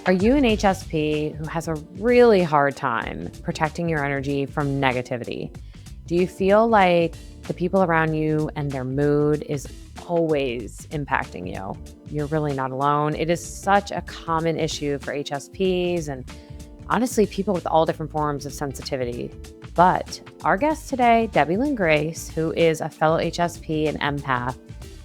Are you an HSP who has a really hard time protecting your energy from negativity? Do you feel like the people around you and their mood is always impacting you? You're really not alone. It is such a common issue for HSPs and honestly, people with all different forms of sensitivity. But our guest today, Lynn Grace, who is a fellow HSP and empath,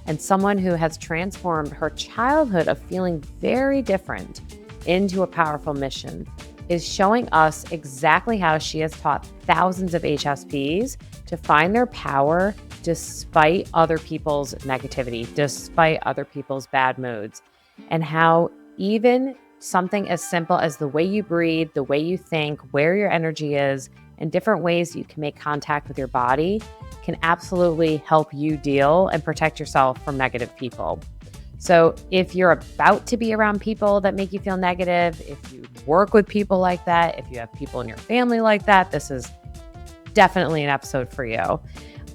and someone who has transformed her childhood of feeling very different into a powerful mission, is showing us exactly how she has taught thousands of HSPs to find their power despite other people's negativity, despite other people's bad moods, and how even something as simple as the way you breathe, the way you think, where your energy is, and different ways you can make contact with your body can absolutely help you deal and protect yourself from negative people. So if you're about to be around people that make you feel negative, if you work with people like that, if you have people in your family like that, this is definitely an episode for you.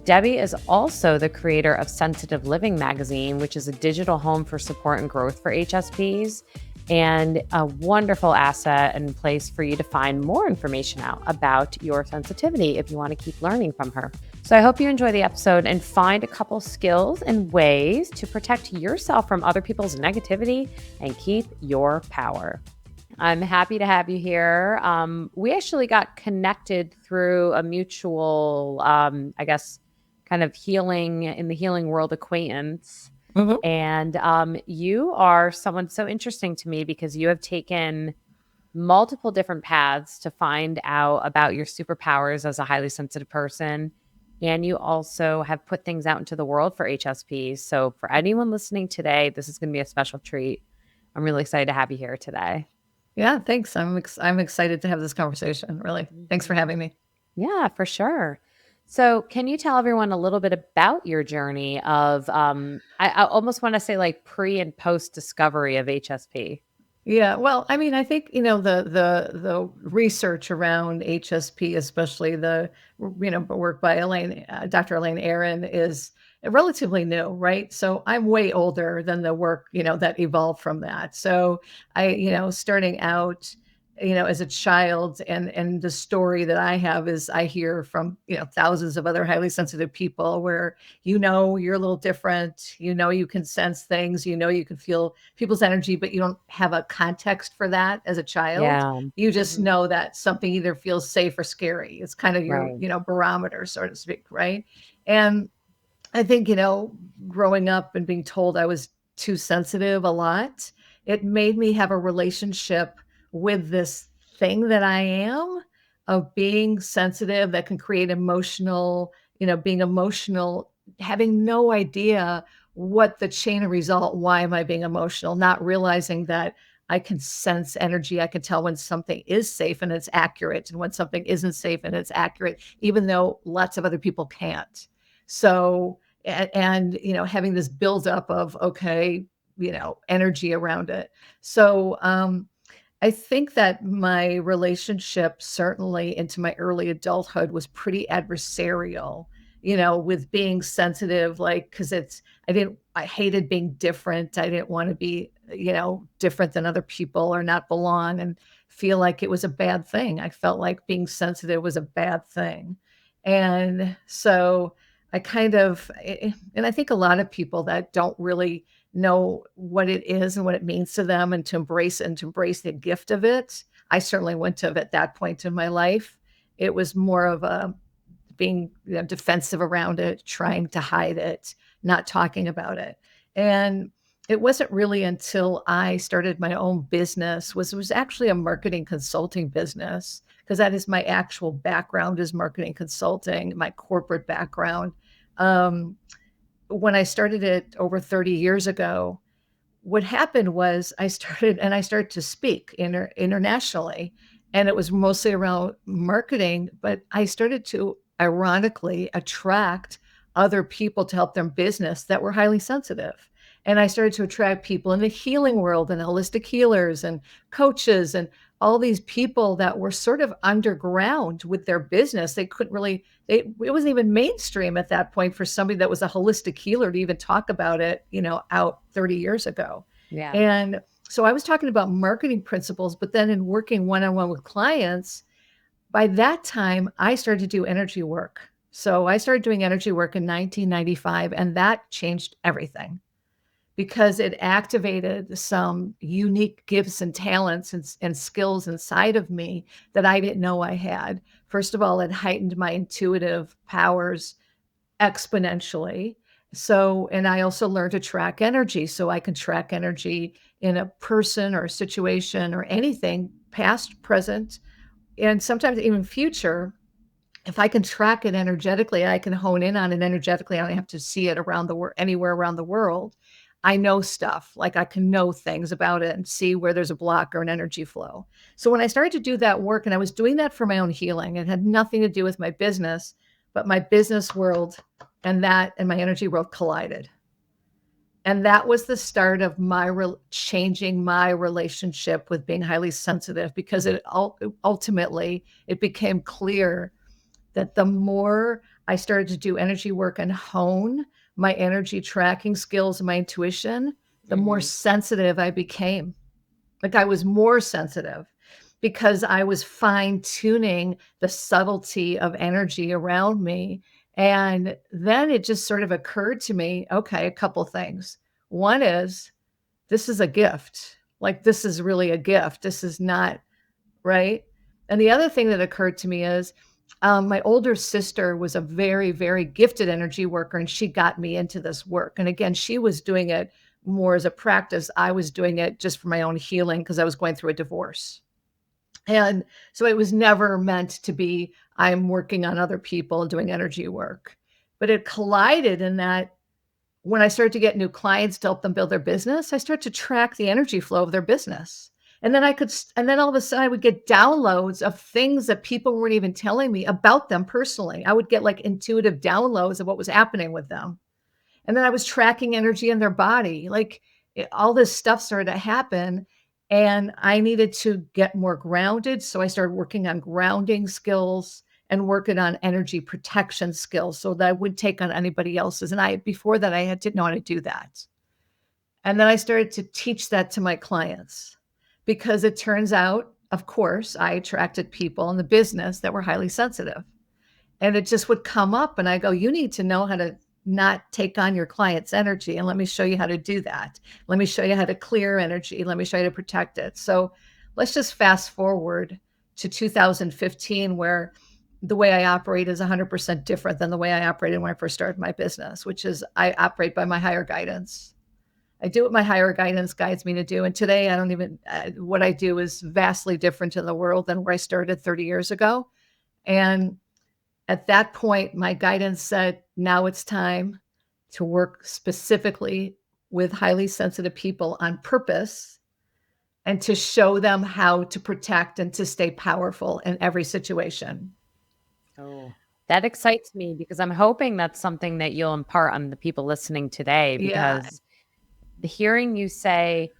Debbie is also the creator of Sensitive Living magazine, which is a digital home for support and growth for HSPs, and a wonderful asset and place for you to find more information out about your sensitivity if you want to keep learning from her. So I hope you enjoy the episode and find a couple skills and ways to protect yourself from other people's negativity and keep your power. I'm happy to have you here. We actually got connected through a mutual, kind of healing in the healing world acquaintance. Mm-hmm. And you are someone so interesting to me because you have taken multiple different paths to find out about your superpowers as a highly sensitive person. And you also have put things out into the world for HSPs. So for anyone listening today, this is going to be a special treat. I'm really excited to have you here today. Yeah, thanks. I'm excited to have this conversation. Really, thanks for having me. Yeah, for sure. So can you tell everyone a little bit about your journey of, I almost want to say like pre and post discovery of HSP? Yeah, well, I mean, I think the research around HSP, especially the work by Dr. Elaine Aron, is relatively new, right? So I'm way older than the work that evolved from that. So starting out, as a child, and the story that I have is I hear from thousands of other highly sensitive people where you're a little different, you can sense things, you can feel people's energy, but you don't have a context for that as a child. Yeah. You just know that something either feels safe or scary. It's kind of your Right. barometer, so to speak, right? And I think growing up and being told I was too sensitive a lot, it made me have a relationship with this thing that I am, of being sensitive, that can create being emotional, having no idea what the chain of result, why am I being emotional, not realizing that I can sense energy. I can tell when something is safe and it's accurate, and when something isn't safe and it's accurate, even though lots of other people can't. So, and having this buildup of, okay, energy around it. So, I think that my relationship, certainly into my early adulthood, was pretty adversarial, with being sensitive, like, because I hated being different. I didn't want to be, different than other people or not belong and feel like it was a bad thing. I felt like being sensitive was a bad thing. And so and I think a lot of people that don't really know what it is and what it means to them, and to embrace it and to embrace the gift of it. I certainly wouldn't have at that point in my life. It was more of a being defensive around it, trying to hide it, not talking about it. And it wasn't really until I started my own business, was actually a marketing consulting business, because that is my actual background, is marketing consulting, my corporate background. Um, when I started it over 30 years ago, what happened was I started to speak internationally, and it was mostly around marketing, but I started to ironically attract other people to help their business that were highly sensitive. And I started to attract people in the healing world, and holistic healers and coaches, and all these people that were sort of underground with their business. They couldn't really, it wasn't even mainstream at that point for somebody that was a holistic healer to even talk about it, out 30 years ago. Yeah. And So I was talking about marketing principles, but then in working one-on-one with clients, by that time, I started to do energy work. So I started doing energy work in 1995, and that changed everything because it activated some unique gifts and talents and skills inside of me that I didn't know I had. First of all, it heightened my intuitive powers exponentially. So, and I also learned to track energy. So I can track energy in a person or a situation or anything, past, present, and sometimes even future. If I can track it energetically, I can hone in on it energetically. I don't have to see it around the world, anywhere around the world. I know stuff, like I can know things about it and see where there's a block or an energy flow. So when I started to do that work, and I was doing that for my own healing, it had nothing to do with my business, but my business world and that and my energy world collided. And that was the start of my changing my relationship with being highly sensitive, because it ultimately it became clear that the more I started to do energy work and hone my energy tracking skills and my intuition, the more Mm-hmm. sensitive I became. Like I was more sensitive because I was fine tuning the subtlety of energy around me. And then it just sort of occurred to me, okay, a couple things. One is this is a gift. Like this is really a gift. This is not right. And the other thing that occurred to me is my older sister was a very, very gifted energy worker, and she got me into this work. And again, she was doing it more as a practice. I was doing it just for my own healing because I was going through a divorce. And so it was never meant to be, I'm working on other people doing energy work. But it collided in that when I started to get new clients to help them build their business, I started to track the energy flow of their business. And then and then all of a sudden I would get downloads of things that people weren't even telling me about them personally. I would get like intuitive downloads of what was happening with them. And then I was tracking energy in their body. Like all this stuff started to happen. And I needed to get more grounded. So I started working on grounding skills and working on energy protection skills so that I wouldn't take on anybody else's. And before that, didn't know how to do that. And then I started to teach that to my clients because it turns out, of course, I attracted people in the business that were highly sensitive. And it just would come up and I go, you need to know how to not take on your client's energy. And let me show you how to do that. Let me show you how to clear energy. Let me show you how to protect it. So let's just fast forward to 2015, where the way I operate is 100% different than the way I operated when I first started my business, which is I operate by my higher guidance. I do what my higher guidance guides me to do. And today I don't even, what I do is vastly different in the world than where I started 30 years ago. And at that point, my guidance said, now it's time to work specifically with highly sensitive people on purpose and to show them how to protect and to stay powerful in every situation. Oh, that excites me because I'm hoping that's something that you'll impart on the people listening today, Yeah. because hearing you say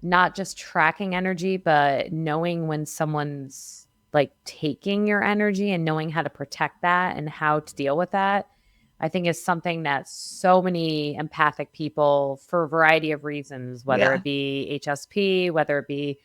not just tracking energy, but knowing when someone's like taking your energy and knowing how to protect that and how to deal with that, I think is something that so many empathic people, for a variety of reasons, whether Yeah. it be HSP, whether it be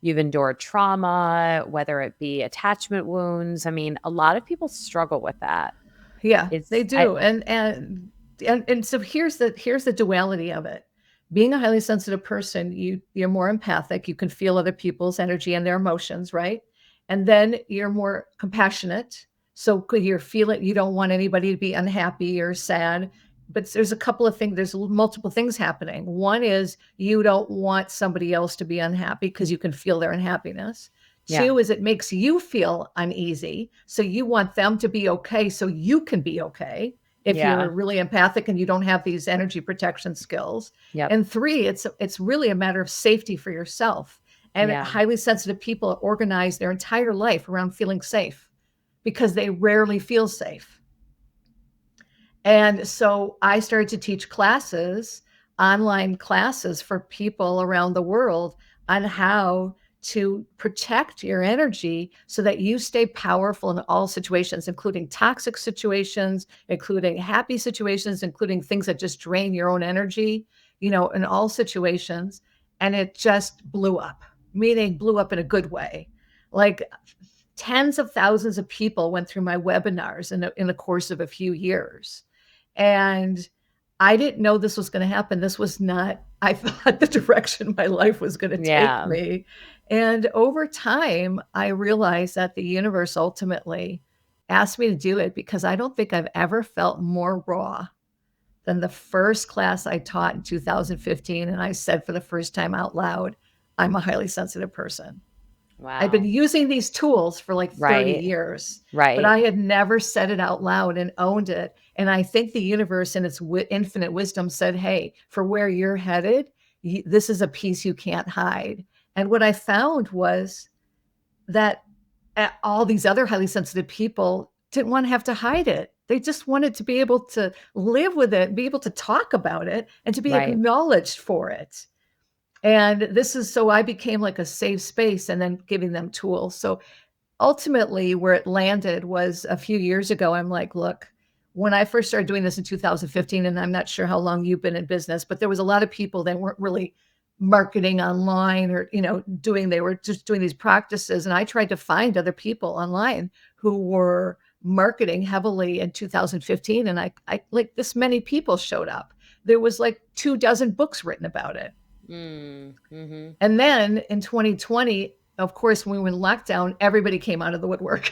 you've endured trauma, whether it be attachment wounds. I mean, a lot of people struggle with that. Yeah, they It's do. And so here's the duality of it. Being a highly sensitive person, you're more empathic, you can feel other people's energy and their emotions, right? And then you're more compassionate. So could you feel it, you don't want anybody to be unhappy or sad. But there's a couple of things, there's multiple things happening. One is you don't want somebody else to be unhappy because you can feel their unhappiness. yeah, Two is it makes you feel uneasy. So you want them to be okay so you can be okay if you're yeah, really empathic and you don't have these energy protection skills. yep, And three, it's really a matter of safety for yourself. And yeah, highly sensitive people organize their entire life around feeling safe because they rarely feel safe. And so I started to teach classes, online classes for people around the world on how to protect your energy so that you stay powerful in all situations, including toxic situations, including happy situations, including things that just drain your own energy, in all situations. and it just blew up, meaning blew up in a good way. Like tens of thousands of people went through my webinars in the course of a few years. And I didn't know this was going to happen. This was not, I thought, the direction my life was going to take Yeah. me. And over time, I realized that the universe ultimately asked me to do it because I don't think I've ever felt more raw than the first class I taught in 2015. And I said for the first time out loud, I'm a highly sensitive person. I'd been Wow. using these tools for like 30 Right. years, but Right. I had never said it out loud and owned it. And I think the universe in its infinite wisdom said, hey, for where you're headed, this is a piece you can't hide. And what I found was that all these other highly sensitive people didn't want to have to hide it. They just wanted to be able to live with it, be able to talk about it, and to be Right. acknowledged for it. And this is so I became like a safe space and then giving them tools. So ultimately, where it landed was a few years ago. I'm like, look, when I first started doing this in 2015, and I'm not sure how long you've been in business, but there was a lot of people that weren't really marketing online or, they were just doing these practices. And I tried to find other people online who were marketing heavily in 2015. And I like this many people showed up. There was like 24 books written about it. Mm-hmm. And then in 2020, of course, when we were in lockdown, everybody came out of the woodwork.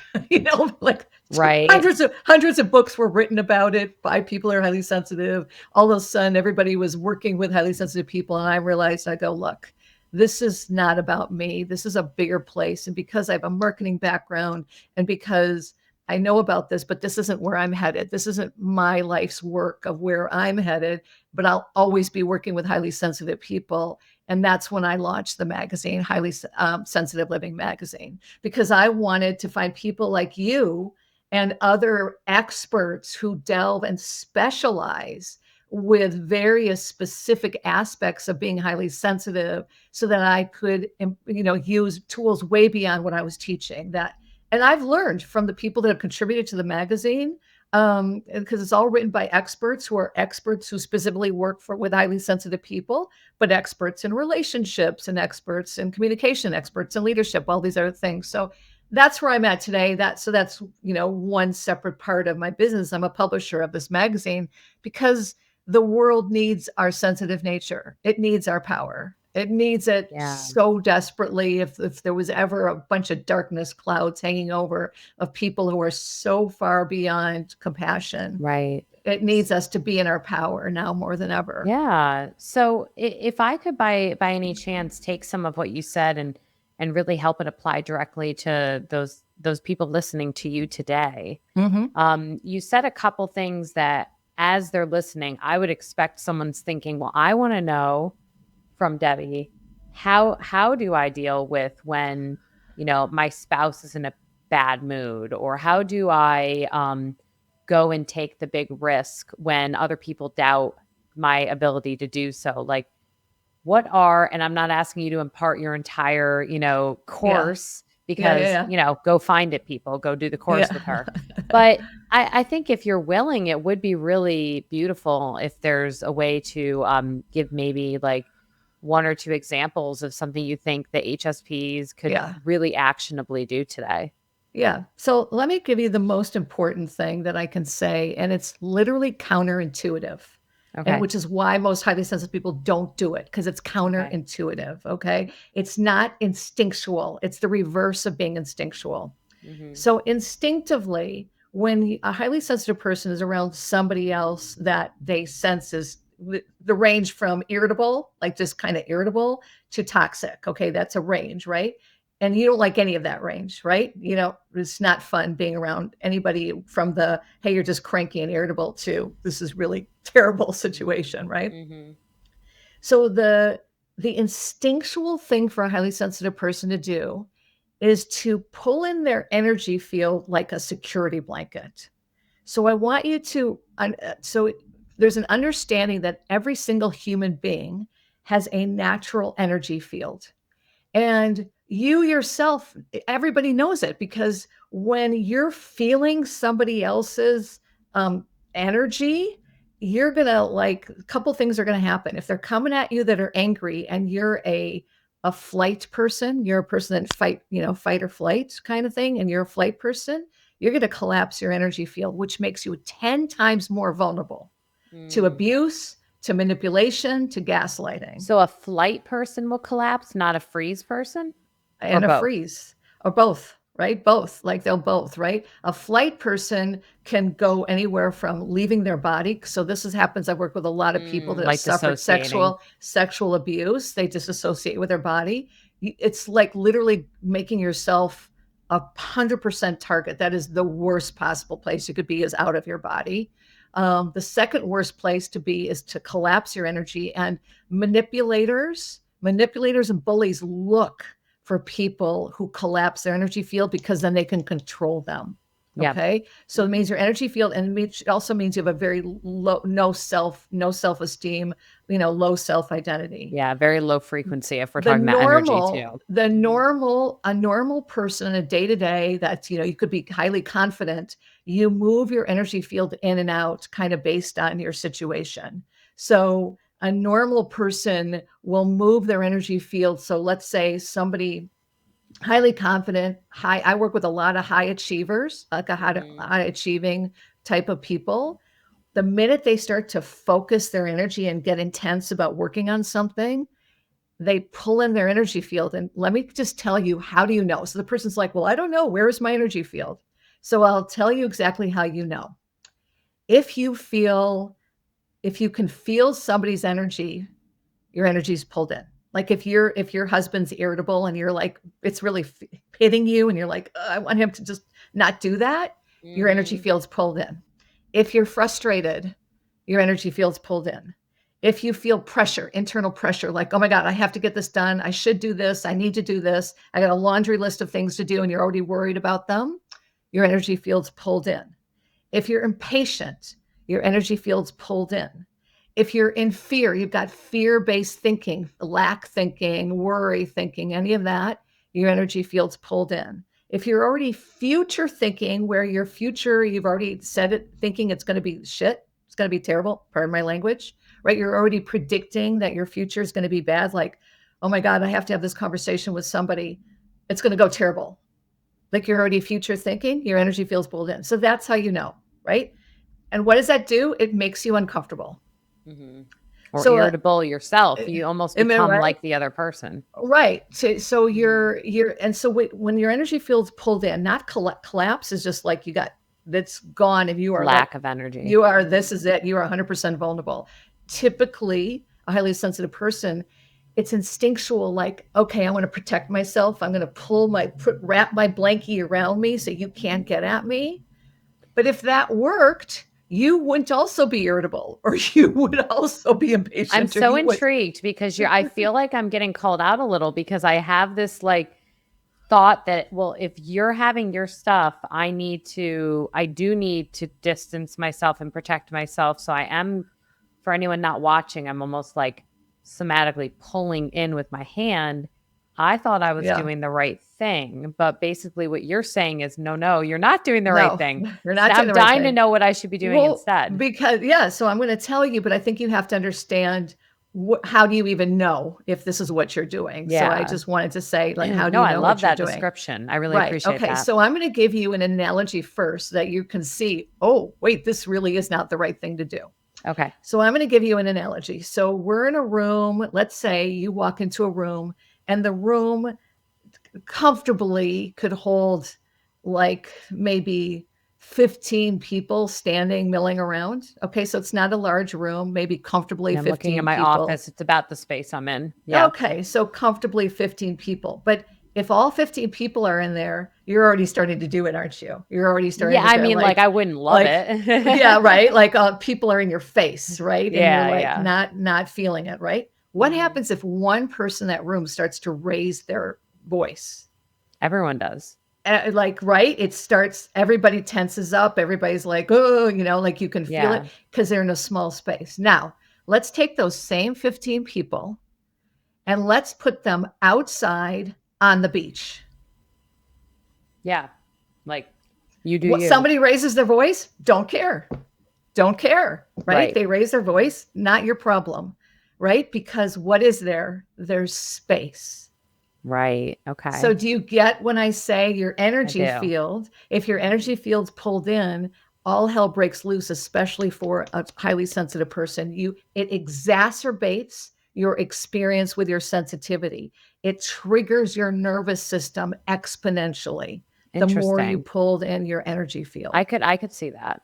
Like Right. hundreds of books were written about it by people who are highly sensitive. All of a sudden, everybody was working with highly sensitive people. And I realized, I go, look, this is not about me. This is a bigger place. And because I have a marketing background and because I know about this, but this isn't where I'm headed. This isn't my life's work of where I'm headed, but I'll always be working with highly sensitive people. And that's when I launched the magazine, Highly Sensitive Living Magazine, because I wanted to find people like you and other experts who delve and specialize with various specific aspects of being highly sensitive so that I could, use tools way beyond what I was teaching. And I've learned from the people that have contributed to the magazine, because it's all written by experts who specifically work with highly sensitive people, but experts in relationships and experts in communication, experts in leadership, all these other things. So that's where I'm at today. That's one separate part of my business. I'm a publisher of this magazine because the world needs our sensitive nature. It needs our power. It needs it Yeah. so desperately. If there was ever a bunch of darkness clouds hanging over of people who are so far beyond compassion, Right. it needs us to be in our power now more than ever. Yeah. So if I could by any chance take some of what you said and really help it apply directly to those people listening to you today. Mm-hmm. You said a couple things that as they're listening, I would expect someone's thinking, well, I want to know from Debbie, how do I deal with when, my spouse is in a bad mood, or how do I go and take the big risk when other people doubt my ability to do so? Like, and I'm not asking you to impart your entire, Yeah. course, Yeah. because, Yeah. go find it, people, go do the course Yeah. with her. But I think if you're willing, it would be really beautiful if there's a way to give maybe like one or two examples of something you think the HSPs could Yeah. really actionably do today. Yeah. So let me give you the most important thing that I can say, and it's literally counterintuitive. And Okay. which is why most highly sensitive people don't do it, because it's Okay. counterintuitive. Okay. It's not instinctual. It's the reverse of being instinctual. Mm-hmm. So instinctively, when a highly sensitive person is around somebody else that they sense is the range from irritable, like just kind of irritable, to toxic. Okay. That's a range, right? And you don't like any of that range, right? It's not fun being around anybody from hey, you're just cranky and irritable, to this is really terrible situation, right? Mm-hmm. So the instinctual thing for a highly sensitive person to do is to pull in their energy field like a security blanket. So I want you to, so there's an understanding that every single human being has a natural energy field. And you yourself, everybody knows it, because when you're feeling somebody else's energy, you're going to like, a couple things are going to happen. If they're coming at you that are angry and you're a flight person, you're a person that fight or flight kind of thing, and you're a flight person, you're going to collapse your energy field, which makes you 10 times more vulnerable to Mm. abuse, to manipulation, to gaslighting. So a flight person will collapse, not a freeze person, or And a both? freeze, or both, right? Both, like they'll both, right? A flight person can go anywhere from leaving their body. So this happens. I work with a lot of people that have Like suffered dissociating. sexual abuse. They disassociate with their body. It's like literally making yourself 100% target. That is the worst possible place you could be, is out of your body. The second worst place to be is to collapse your energy. And manipulators and bullies look for people who collapse their energy field, because then they can control them. Yeah. Okay. So it means your energy field, and it also means you have a very low, no self-esteem, low self-identity. Yeah. Very low frequency if we're The talking about energy normal, too. the normal, a normal person in a day-to-day that's, you could be highly confident, you move your energy field in and out kind of based on your situation. So a normal person will move their energy field. So let's say somebody highly confident, I work with a lot of high achievers, like a high achieving type of people. The minute they start to focus their energy and get intense about working on something, they pull in their energy field. And let me just tell you, how do you know? So the person's like, well, I don't know. Where is my energy field? So I'll tell you exactly how you know. If you can feel somebody's energy, your energy's pulled in. Like if your husband's irritable and you're like, it's really hitting you and you're like, I want him to just not do that, your energy field's pulled in. If you're frustrated, your energy field's pulled in. If you feel pressure, internal pressure, like, oh my God, I have to get this done. I should do this. I need to do this. I got a laundry list of things to do, and you're already worried about them, your energy field's pulled in. If you're impatient, your energy field's pulled in. If you're in fear, you've got fear-based thinking, lack thinking, worry thinking, any of that, your energy field's pulled in. If you're already future thinking, where your future, you've already said it, thinking it's going to be shit, it's going to be terrible, pardon my language, right? You're already predicting that your future is going to be bad. Like, oh my God, I have to have this conversation with somebody. It's going to go terrible. Like you're already future thinking, your energy feels pulled in. So that's how you know, right? And what does that do? It makes you uncomfortable. Mm-hmm. Or So, irritable yourself. You almost become right? like the other person. Right. So and so when your energy field's pulled in, not collapse is just like that's gone, and you are Lack of energy. this is it. You are 100% vulnerable. Typically, a highly sensitive person, it's instinctual, like, okay, I want to protect myself. I'm going to wrap my blankie around me so you can't get at me. But if that worked, you wouldn't also be irritable, or you would also be impatient. I'm so intrigued because I feel like I'm getting called out a little, because I have this like thought that, well, if you're having your stuff, I do need to distance myself and protect myself. So I am, for anyone not watching, I'm almost like somatically pulling in with my hand. I thought I was doing the right thing, but basically what you're saying is, no, you're not doing the right thing. You're not So I'm dying to know what I should be doing instead. Because so I'm going to tell you, but I think you have to understand, how do you even know if this is what you're doing? Yeah. So I just wanted to say, like, how do you know I love what you're that doing? description. I really appreciate that. So I'm going to give you an analogy first, so that you can see, oh, wait, this really is not the right thing to do. Okay. So I'm going to give you an analogy. So we're in a room. Let's say you walk into a room, and the room comfortably could hold like maybe 15 people standing, milling around. Okay, so it's not a large room, maybe comfortably 15 people. I'm looking at my office. It's about the space I'm in. Yeah. Okay, so comfortably 15 people. But if all 15 people are in there, you're already starting to do it, aren't you? You're already starting to I mean, like I wouldn't love it. Yeah, right? Like people are in your face, right? Yeah, and you're like not feeling it, right? What happens if one person in that room starts to raise their voice? Everyone does. Right? It starts, everybody tenses up. Everybody's like, oh, like you can feel it, because they're in a small space. Now, let's take those same 15 people and let's put them outside on the beach. Yeah. Like you do. Somebody raises their voice, don't care. don't care, right? Right. They raise their voice, not your problem, right? Because what is there? There's space. Right. So Okay. do you get when I say your I energy do. field, if your energy field's pulled in, all hell breaks loose, especially for a highly sensitive person. It exacerbates your experience with your sensitivity. It triggers your nervous system exponentially the more you Interesting. pulled in your energy field. I could see that.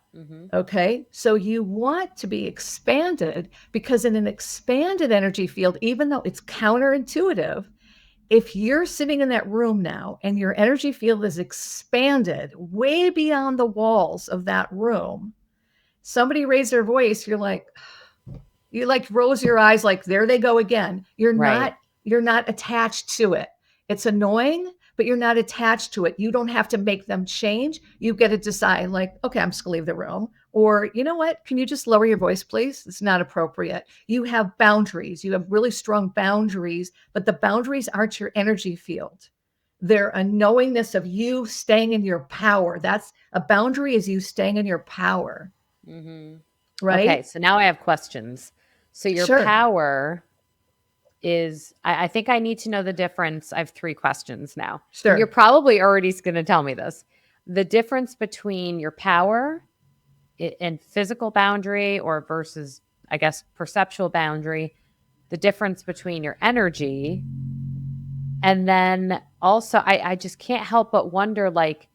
Okay. So you want to be expanded because in an expanded energy field, even though it's counterintuitive, if you're sitting in that room now and your energy field is expanded way beyond the walls of that room, somebody raise their voice, you like rose your eyes like there they go again. Right. You're not attached to it. It's annoying, but you're not attached to it. You don't have to make them change. You get to decide like, okay, I'm just gonna leave the room. Or you know what? Can you just lower your voice, please? It's not appropriate. You have boundaries. You have really strong boundaries, but the boundaries aren't your energy field. They're a knowingness of you staying in your power. That's a boundary is you staying in your power, hmm Okay. right? So now I have questions. So your Sure. power is, I think I need to know the difference. I have three questions now. And you're Sure. probably already going to tell me this. The difference between your power and physical boundary or versus, I guess, perceptual boundary, the difference between your energy. And then also, I just can't help but wonder like,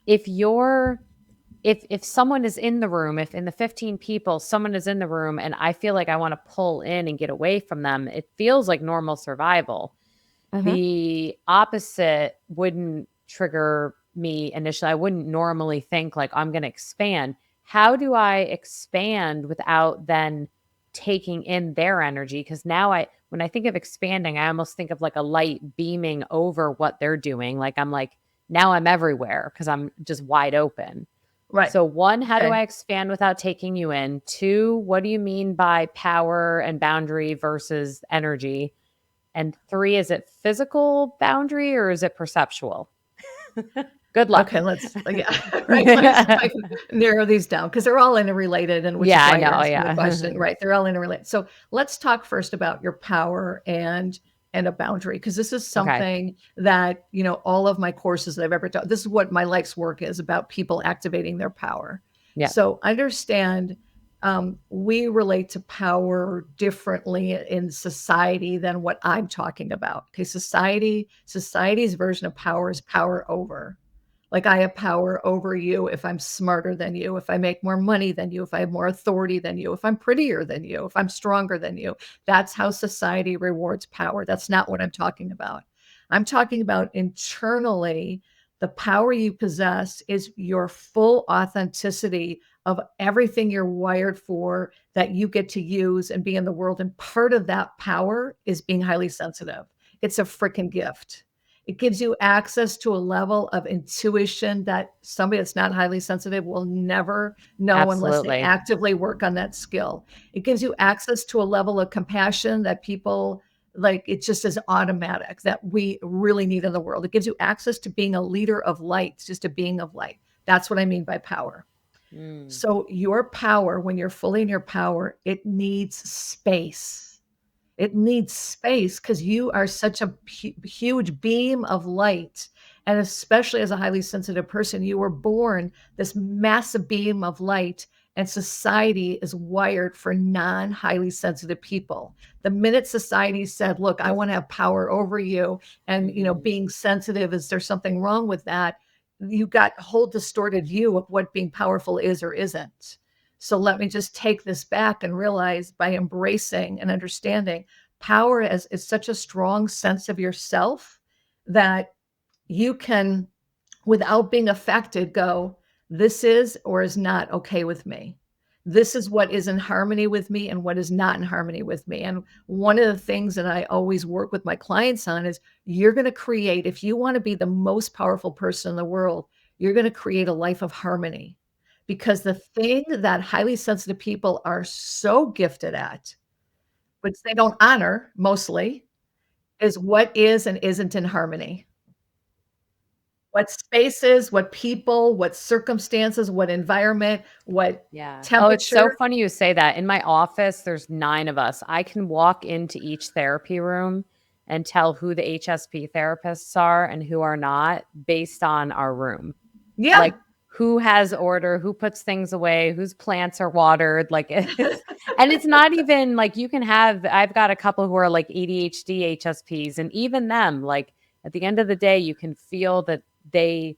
if you're if someone is in the room, if in the 15 people someone is in the room and I feel like I want to pull in and get away from them, it feels like normal survival. Uh-huh. The opposite wouldn't trigger me initially. I wouldn't normally think like I'm going to expand. How do I expand without then taking in their energy? Because now when I think of expanding, I almost think of like a light beaming over what they're doing. Like I'm like, now I'm everywhere because I'm just wide open. Right. So, one, how do Okay. I expand without taking you in? Two, what do you mean by power and boundary versus energy? And three, is it physical boundary or is it perceptual? Good luck. Okay, yeah, right. Let me see if I can narrow these down because they're all interrelated, and which is Yeah, I why you're know. asking the Yeah. question, right? They're all interrelated. So let's talk first about your power and a boundary, because this is Okay. something that, all of my courses that I've ever taught, this is what my life's work is about people activating their power. Yeah. So understand we relate to power differently in society than what I'm talking about. Okay, society's version of power is power over. Like I have power over you if I'm smarter than you, if I make more money than you, if I have more authority than you, if I'm prettier than you, if I'm stronger than you. That's how society rewards power. That's not what I'm talking about. I'm talking about internally, the power you possess is your full authenticity of everything you're wired for that you get to use and be in the world. And part of that power is being highly sensitive. It's a freaking gift. It gives you access to a level of intuition that somebody that's not highly sensitive will never know unless they Absolutely. actively work on that skill. It gives you access to a level of compassion that people like, it just is automatic that we really need in the world. It gives you access to being a leader of light, just a being of light. That's what I mean by power. Mm, So, your power, when you're fully in your power, it needs space. It needs space because you are such a huge beam of light. And especially as a highly sensitive person, you were born this massive beam of light, and society is wired for non highly sensitive people. The minute society said, look, I want to have power over you, and hmm being sensitive, is there something wrong with that? You got a whole distorted view of what being powerful is or isn't. So let me just take this back and realize, by embracing and understanding, power is such a strong sense of yourself that you can, without being affected, go, this is or is not okay with me. This is what is in harmony with me and what is not in harmony with me. And one of the things that I always work with my clients on is, you're going to create, if you want to be the most powerful person in the world, you're going to create a life of harmony. Because the thing that highly sensitive people are so gifted at, which they don't honor mostly, is what is and isn't in harmony. what spaces, what people, what circumstances, what environment, what Yeah. Oh, it's so temperature. funny you say that. In my office, there's 9 of us. I can walk into each therapy room and tell who the HSP therapists are and who are not based on our room. Yeah. Like who has order, who puts things away, whose plants are watered. Like it's, and it's not even like you can have, I've got a couple who are like ADHD HSPs, and even them, like at the end of the day, you can feel that they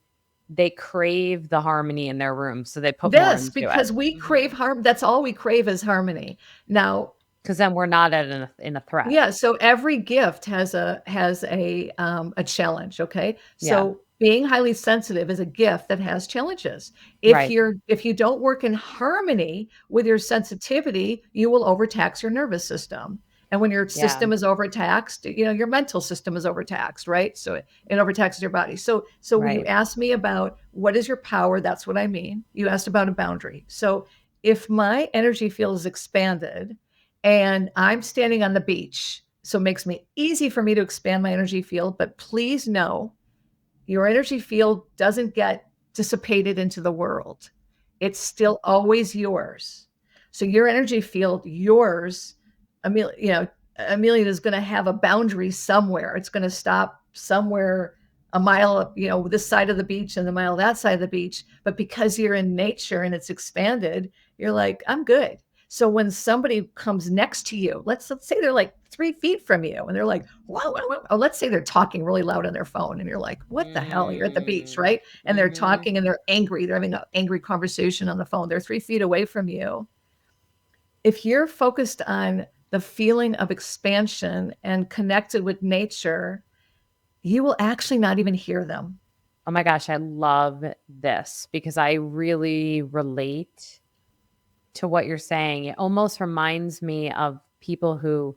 crave the harmony in their room. So they put more Yes, into it. because we crave that's all we crave is harmony. Now, Because then we're not in a threat. yeah, so every gift has a challenge, okay? Yeah. So being highly sensitive is a gift that has challenges. Right. If you don't work in harmony with your sensitivity, you will overtax your nervous system. And when your Yeah. system is overtaxed, your mental system is overtaxed, right? So it overtaxes your body. So when you Right. ask me about what is your power, that's what I mean. You asked about a boundary. So if my energy field is expanded, and I'm standing on the beach. So it makes me easy for me to expand my energy field. But please know your energy field doesn't get dissipated into the world. It's still always yours. So your energy field, yours, Amelia, Amelia is going to have a boundary somewhere. It's going to stop somewhere a mile, this side of the beach and a mile that side of the beach. But because you're in nature and it's expanded, you're like, I'm good. So when somebody comes next to you, let's say they're like 3 feet from you and they're like, whoa, whoa, whoa. Oh, let's say they're talking really loud on their phone and you're like, what the hell? You're at the beach, Mm. right? And they're Mhm. talking and they're angry. They're having an angry conversation on the phone. They're 3 feet away from you. If you're focused on the feeling of expansion and connected with nature, you will actually not even hear them. Oh my gosh, I love this because I really relate to what you're saying. It almost reminds me of people who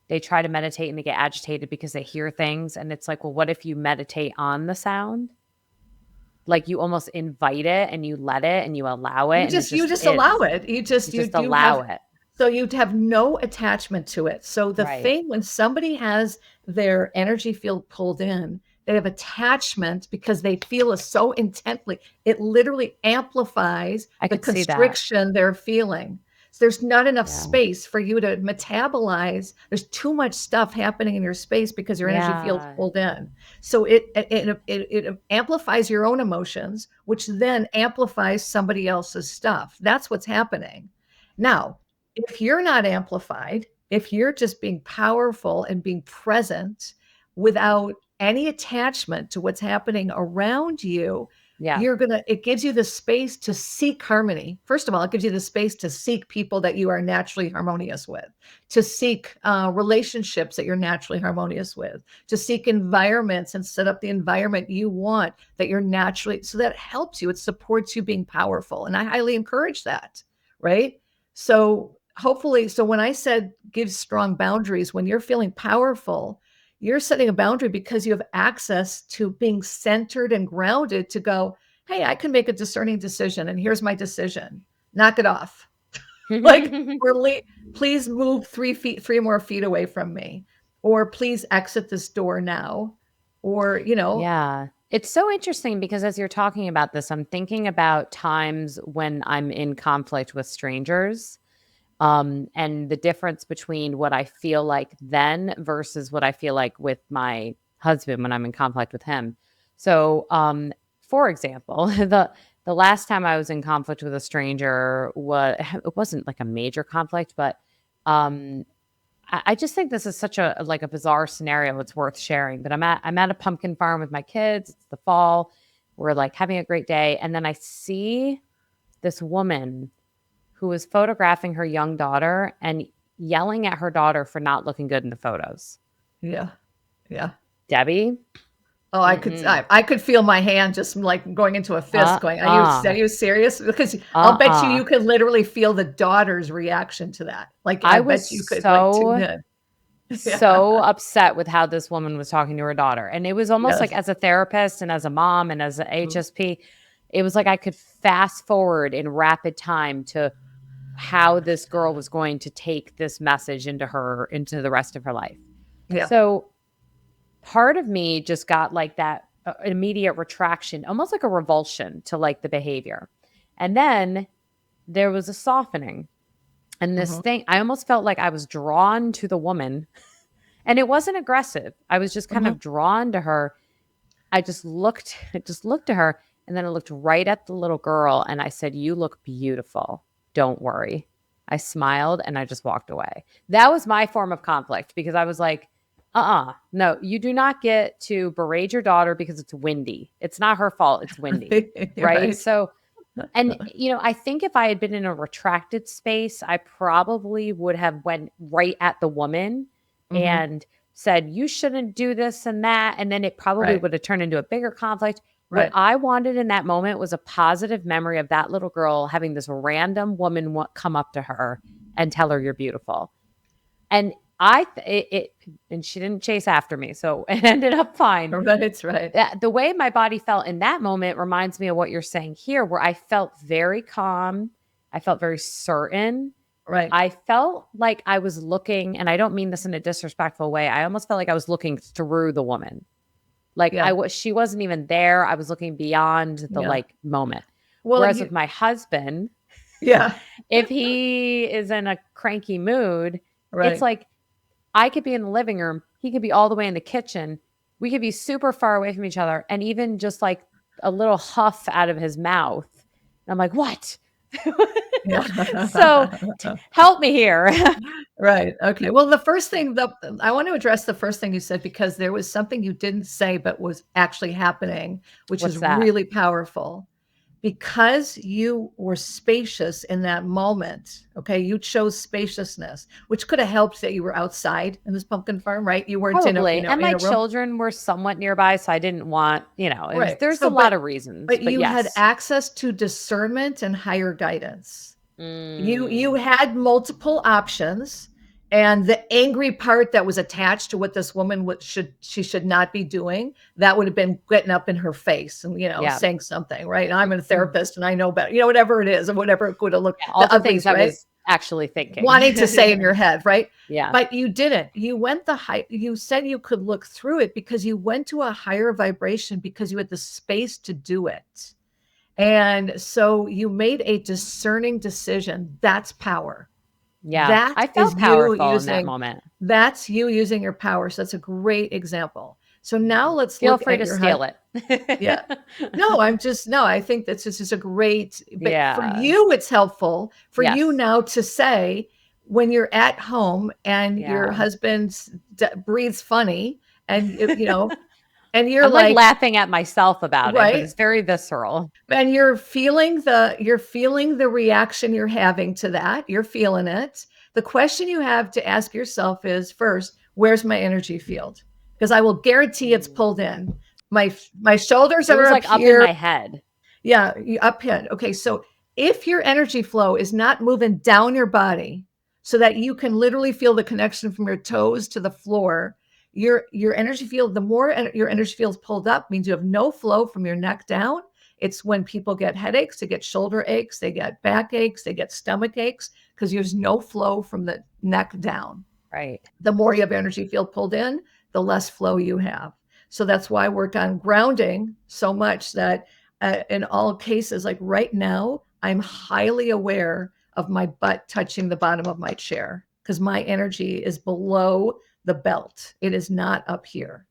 they try to meditate and they get agitated because they hear things. And it's like, well, what if you meditate on the sound? Like you almost invite it and you let it and you allow it You and it just you just just allow is. it. You You just just you have allow it. So you'd have no attachment to it. So the Right. thing when somebody has their energy field pulled in, they have attachment because they feel it so intently. It literally amplifies I the could see that. constriction they're feeling. So there's not enough Yeah. space for you to metabolize. There's too much stuff happening in your space because your energy field's Yeah. pulled in. So it amplifies your own emotions, which then amplifies somebody else's stuff. That's what's happening. Now, if you're not amplified, if you're just being powerful and being present without any attachment to what's happening around you, Yeah. it gives you the space to seek harmony. First of all, it gives you the space to seek people that you are naturally harmonious with, to seek relationships that you're naturally harmonious with, to seek environments and set up the environment you want that you're naturally, so that helps you. It supports you being powerful. And I highly encourage that, right? So hopefully, so when I said give strong boundaries, when you're feeling powerful, you're setting a boundary because you have access to being centered and grounded to go, hey, I can make a discerning decision, and here's my decision. Knock it off. Like, really, please move 3 feet, 3 more feet away from me, or please exit this door now, or Yeah. It's so interesting because as you're talking about this, I'm thinking about times when I'm in conflict with strangers, and the difference between what I feel like then versus what I feel like with my husband when I'm in conflict with him. So, for example, the last time I was in conflict with a stranger was it wasn't like a major conflict, but um, I just think this is such a like a bizarre scenario. It's worth sharing. But I'm at a pumpkin farm with my kids. It's the fall. We're like having a great day, and then I see this woman who was photographing her young daughter and yelling at her daughter for not looking good in the photos. yeah, yeah. Debbie, Oh, mm-mm. I could feel my hand just like going into a fist going, are Uh-uh. you serious? Because I'll bet you Uh-uh. could literally feel the daughter's reaction to that. Like, I I was bet you could like tune in. Yeah. so upset with how this woman was talking to her daughter. And it was almost like Yes. as a therapist and as a mom and as an Mhm. HSP, it was like I could fast forward in rapid time to how this girl was going to take this message into the rest of her life. Yeah. So part of me just got like that an immediate retraction, almost like a revulsion to like the behavior. And then there was a softening. And this Mhm. thing, I almost felt like I was drawn to the woman. And it wasn't aggressive. I was just kind Mhm. of drawn to her. I just looked at her, and then I looked right at the little girl and I said, "You look beautiful. Don't worry." I smiled and I just walked away. That was my form of conflict because I was like, no, you do not get to berate your daughter because it's windy. It's not her fault. It's windy. Right. Right. So, and I think if I had been in a retracted space, I probably would have went right at the woman Mhm. and said, "You shouldn't do this and that." And then it probably Right. would have turned into a bigger conflict. What Right. I wanted in that moment was a positive memory of that little girl having this random woman come up to her and tell her, "You're beautiful." And and she didn't chase after me. So it ended up fine. Right. Right. The way my body felt in that moment reminds me of what you're saying here, where I felt very calm. I felt very certain. Right. I felt like I was looking, and I don't mean this in a disrespectful way. I almost felt like I was looking through the woman. Like Yeah. she wasn't even there. I was looking beyond the Yeah. like moment. Well, Whereas with my husband, yeah. if he is in a cranky mood, it's Right. like I could be in the living room, he could be all the way in the kitchen. We could be super far away from each other, and even just like a little huff out of his mouth. And I'm like, "What?" Yeah. So help me here. Right. Okay. Well, I want to address the first thing you said because there was something you didn't say but was actually happening, which is What's that? really powerful. Because you were spacious in that moment, okay? You chose spaciousness, which could have helped that you were outside in this pumpkin farm, right? You weren't in a, Probably. And in my a room. children were somewhat nearby, so I didn't want, Right. there's a So, lot of reasons, but but you had yes. access to discernment and higher guidance. You Mm, had multiple options, and the angry part that was attached to what this woman should not be doing, that would have been getting up in her face and, yeah. saying something, right? I'm a Mm, therapist and I know better, whatever it is, or whatever it could have looked, yeah, all the the things uglies, I right? was actually thinking. Wanting to say in your head, right? Yeah. But you didn't. You went the high, you said you could look through it because you went to a higher vibration because you had the space to do it. And so you made a discerning decision. That's power. Yeah. That I is felt you powerful in that using moment. that's you using your power. So that's a great example. So now let's Feel look free at to your steal yeah. it. No, I think that's just a great, but for Yeah. you, it's helpful for you Yes. now to say when you're at home and your Yeah. husband breathes funny and, and you're I'm like like, laughing at myself about it, but right. it's very visceral. And you're feeling the reaction you're having to that. You're feeling it. The question you have to ask yourself is first, where's my energy field? Because I will guarantee it's Mm. pulled in. My shoulders It are was up like up in here. my head. Yeah, up here. Okay, so if your energy flow is not moving down your body so that you can literally feel the connection from your toes to the floor, your energy field, the more your energy field is pulled up means you have no flow from your neck down. It's when people get headaches, they get shoulder aches, they get back aches, they get stomach aches because there's no flow from the neck down. Right. The more you have energy field pulled in, the less flow you have. So that's why I work on grounding so much that in all cases, like right now, I'm highly aware of my butt touching the bottom of my chair because my energy is below the belt. It is not up here.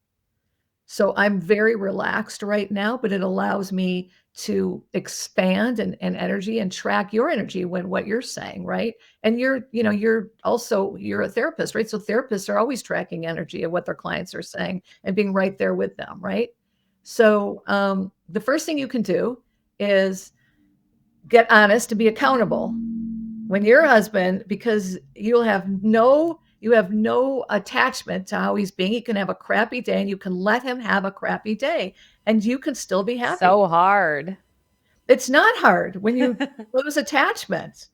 So I'm very relaxed right now, but it allows me to expand and energy and track your energy when what you're saying, right? And you're a therapist, right? So therapists are always tracking energy of what their clients are saying and being right there with them, right? So the first thing you can do is get honest to be accountable when your husband, because you have no attachment to how he's being. He can have a crappy day and you can let him have a crappy day and you can still be happy. So hard. It's not hard when you lose attachment.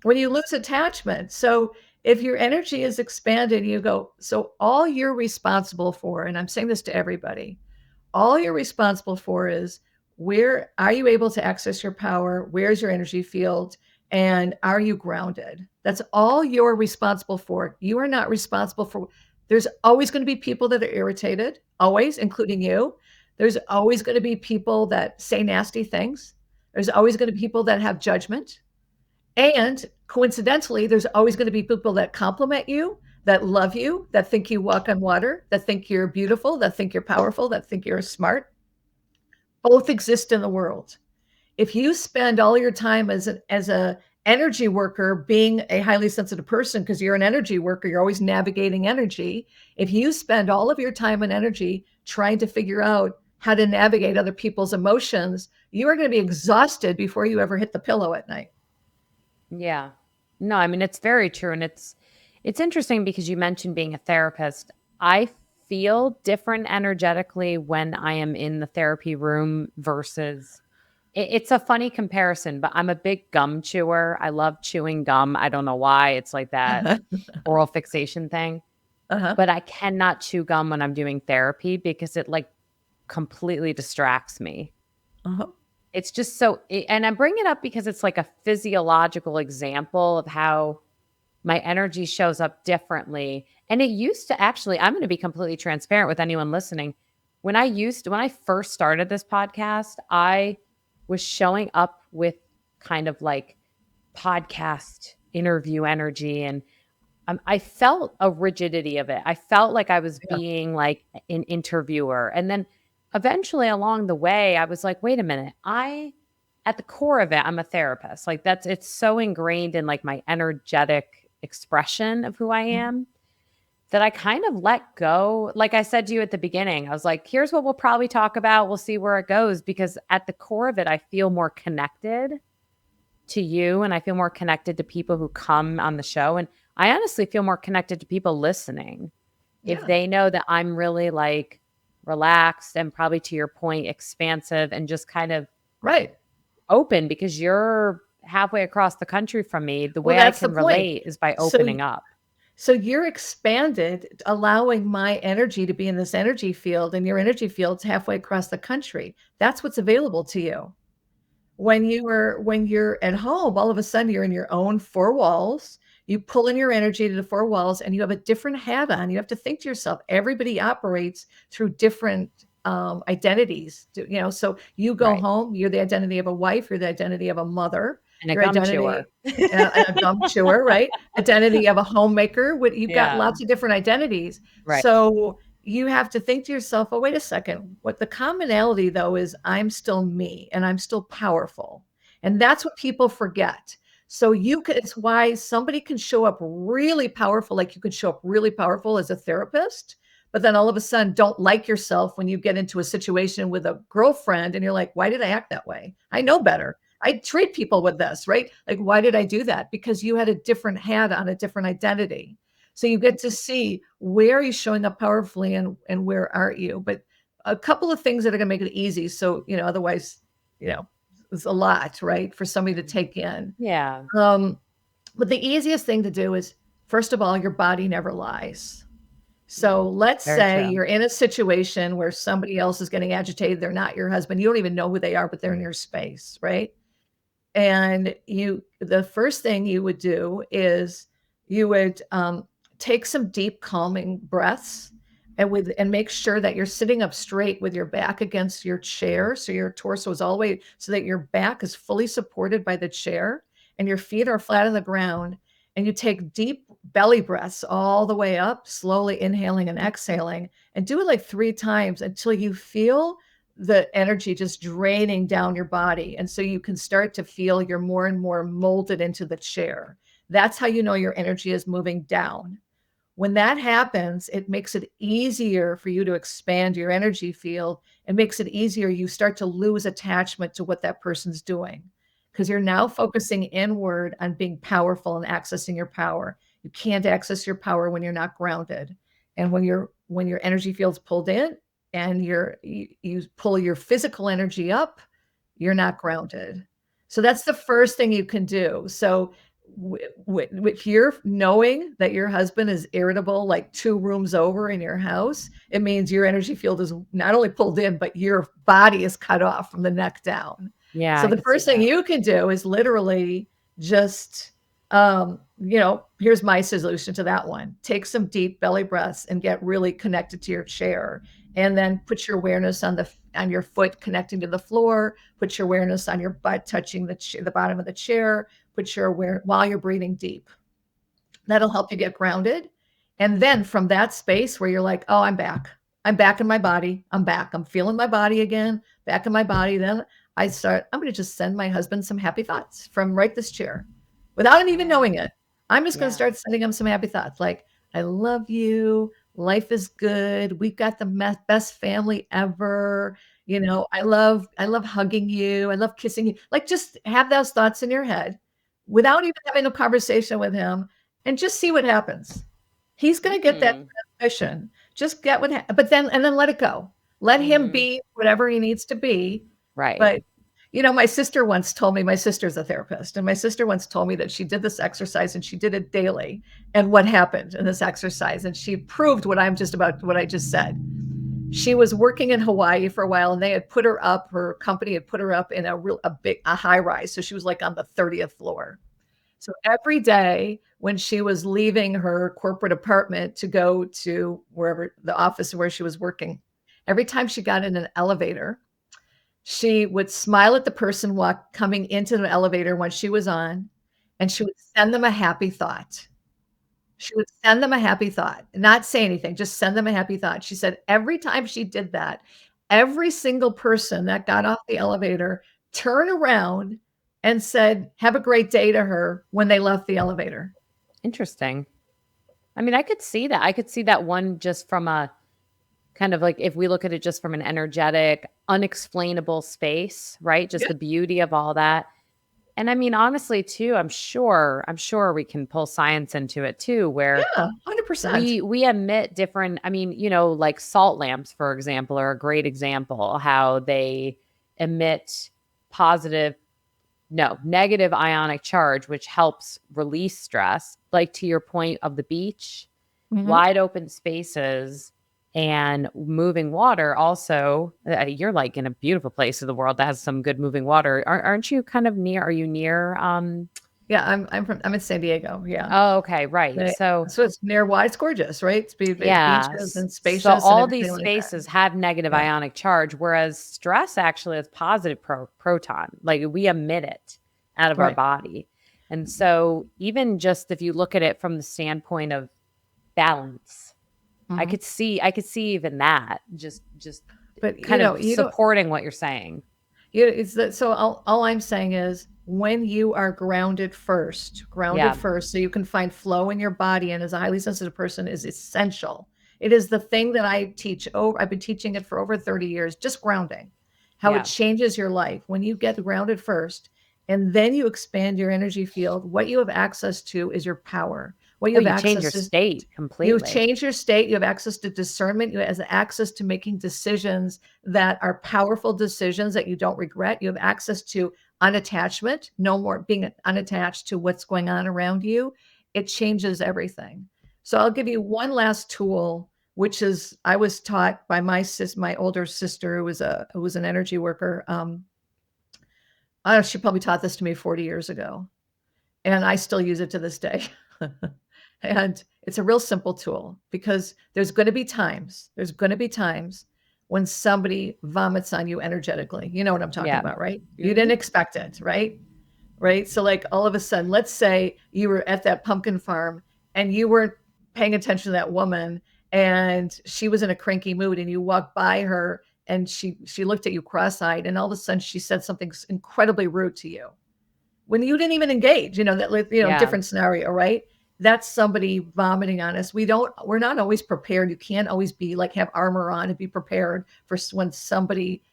When you lose attachment. So if your energy is expanded, you go, so all you're responsible for, and I'm saying this to everybody, all you're responsible for is where are you able to access your power? Where's your energy field? And are you grounded? That's all you're responsible for. You are not responsible for, there's always going to be people that are irritated, always, including you. There's always going to be people that say nasty things. There's always going to be people that have judgment. And coincidentally, there's always going to be people that compliment you, that love you, that think you walk on water, that think you're beautiful, that think you're powerful, that think you're smart. Both exist in the world. If you spend all your time as a energy worker being a highly sensitive person, because you're an energy worker, you're always navigating energy. If you spend all of your time and energy trying to figure out how to navigate other people's emotions, you are going to be exhausted before you ever hit the pillow at night. Yeah. No, I mean, it's very true. And it's interesting because you mentioned being a therapist. I feel different energetically when I am in the therapy room versus it's a funny comparison, but I'm a big gum chewer. I love chewing gum. I don't know why. It's like that Uh-huh. oral fixation thing. Uh-huh. But I cannot chew gum when I'm doing therapy because it like completely distracts me. Uh-huh. It's just so, and I bring it up because it's like a physiological example of how my energy shows up differently. And it used to actually, I'm going to be completely transparent with anyone listening. When I first started this podcast, I was showing up with kind of like podcast interview energy. And I felt a rigidity of it. I felt like I was Yeah. being like an interviewer. And then eventually along the way, I was like, wait a minute, at the core of it, I'm a therapist. Like it's so ingrained in like my energetic expression of who I am that I kind of let go. Like I said to you at the beginning, I was like, here's what we'll probably talk about. We'll see where it goes. Because at the core of it, I feel more connected to you and I feel more connected to people who come on the show. And I honestly feel more connected to people listening if Yeah. they know that I'm really like relaxed and probably to your point, expansive and just kind of Right. open because you're halfway across the country from me. The Well, way I that's the can point. relate is by So opening up. So you're expanded, allowing my energy to be in this energy field, and your energy field's halfway across the country. That's what's available to you. When you're at home, all of a sudden you're in your own four walls. You pull in your energy to the four walls and you have a different hat on. You have to think to yourself, everybody operates through different identities. So you go Right. home, you're the identity of a wife, you're the identity of a mother, And a your gum chewer. identity a gum chewer, right? Identity of a homemaker. You've got Yeah. lots of different identities. Right. So you have to think to yourself, oh, wait a second. What the commonality, though, is I'm still me and I'm still powerful. And that's what people forget. So it's why somebody can show up really powerful, like you can show up really powerful as a therapist, but then all of a sudden don't like yourself when you get into a situation with a girlfriend and you're like, why did I act that way? I know better. I treat people with this, right? Like, why did I do that? Because you had a different hat on, a different identity. So you get to see where are you showing up powerfully and where aren't you. But a couple of things that are going to make it easy. So, otherwise, it's a lot, right? For somebody to take in. Yeah. But the easiest thing to do is, first of all, your body never lies. So let's Very say true. you're in a situation where somebody else is getting agitated. They're not your husband. You don't even know who they are, but they're in your space, right? And the first thing you would do is you would take some deep calming breaths and make sure that you're sitting up straight with your back against your chair. So your torso is all the way so that your back is fully supported by the chair and your feet are flat on the ground. And you take deep belly breaths all the way up, slowly inhaling and exhaling, and do it like 3 times until you feel the energy just draining down your body. And so you can start to feel you're more and more molded into the chair. That's how you know your energy is moving down. When that happens, it makes it easier for you to expand your energy field. It makes it easier. You start to lose attachment to what that person's doing because you're now focusing inward on being powerful and accessing your power. You can't access your power when you're not grounded. And when your energy field's pulled in and you pull your physical energy up, you're not grounded. So that's the first thing you can do. So if you're knowing that your husband is irritable like 2 rooms over in your house, it means your energy field is not only pulled in, but your body is cut off from the neck down. Yeah. So I the could see first thing that. you can do is literally just, here's my solution to that one. Take some deep belly breaths and get really connected to your chair And then put your awareness on your foot connecting to the floor. Put your awareness on your butt touching the bottom of the chair. Put your awareness while you're breathing deep. That'll help you get grounded. And then from that space where you're like, oh, I'm back. I'm back in my body. I'm back. I'm feeling my body again, back in my body. Then I'm going to just send my husband some happy thoughts from right this chair without him even knowing it. I'm just going to start sending him some happy thoughts like, I love you. Life is good. We've got the best family ever. I love hugging you. I love kissing you. Like, just have those thoughts in your head without even having a conversation with him, and just see what happens. He's going to get that transmission. Just get but then let it go. Let him be whatever he needs to be. Right. But my sister once told me, my sister's a therapist, and my sister once told me that she did this exercise and she did it daily. And what happened in this exercise? And she proved what I just said. She was working in Hawaii for a while, and they had put her up. Her company had put her up in a high rise, so she was like on the 30th floor. So every day when she was leaving her corporate apartment to go to wherever the office where she was working, every time she got in an elevator, she would smile at the person coming into the elevator when she was on, and she would send them a happy thought. She would send them a happy thought, not say anything, just send them a happy thought. She said every time she did that, every single person that got off the elevator turned around and said, have a great day to her when they left the elevator. Interesting. I mean, I could see that. I could see that one just from a kind of like, if we look at it just from an energetic, unexplainable space, right? Just the beauty of all that. And I mean, honestly, too, I'm sure we can pull science into it too, where 100%. we emit different, I mean, like salt lamps, for example, are a great example, how they emit negative ionic charge, which helps release stress. Like, to your point of the beach, wide open spaces and moving water. Also, you're like in a beautiful place of the world that has some good moving water. Aren't you kind of near? Are you near? Yeah, I'm in San Diego. Yeah. Oh, okay, right. So it's near wide. It's gorgeous, right? It's beaches and spacious. So all and these spaces have negative ionic charge, whereas stress actually has positive proton. Like, we emit it out of our body. And so even just if you look at it from the standpoint of balance, I could see even that just but kind of supporting what you're saying. It's that. So all I'm saying is, when you are grounded first, so you can find flow in your body, and as a highly sensitive person, is essential. It is the thing that I teach. I've been teaching it for over 30 years, just grounding, how it changes your life. When you get grounded first, and then you expand your energy field, what you have access to is your power. What you have access change your state completely. You change your state. You have access to discernment. You have access to making decisions that are powerful decisions that you don't regret. You have access to unattachment, no more being unattached to what's going on around you. It changes everything. So I'll give you one last tool, which is, I was taught by my older sister, who was an energy worker. She probably taught this to me 40 years ago, and I still use it to this day. And it's a real simple tool, because there's going to be times when somebody vomits on you energetically. You know what I'm talking about, right? You didn't expect it, right? Right. So like, all of a sudden, let's say you were at that pumpkin farm and you weren't paying attention to that woman, and she was in a cranky mood, and you walked by her and she looked at you cross-eyed, and all of a sudden she said something incredibly rude to you when you didn't even engage, different scenario, right? That's somebody vomiting on us. We're not always prepared. You can't always be like, have armor on and be prepared for when somebody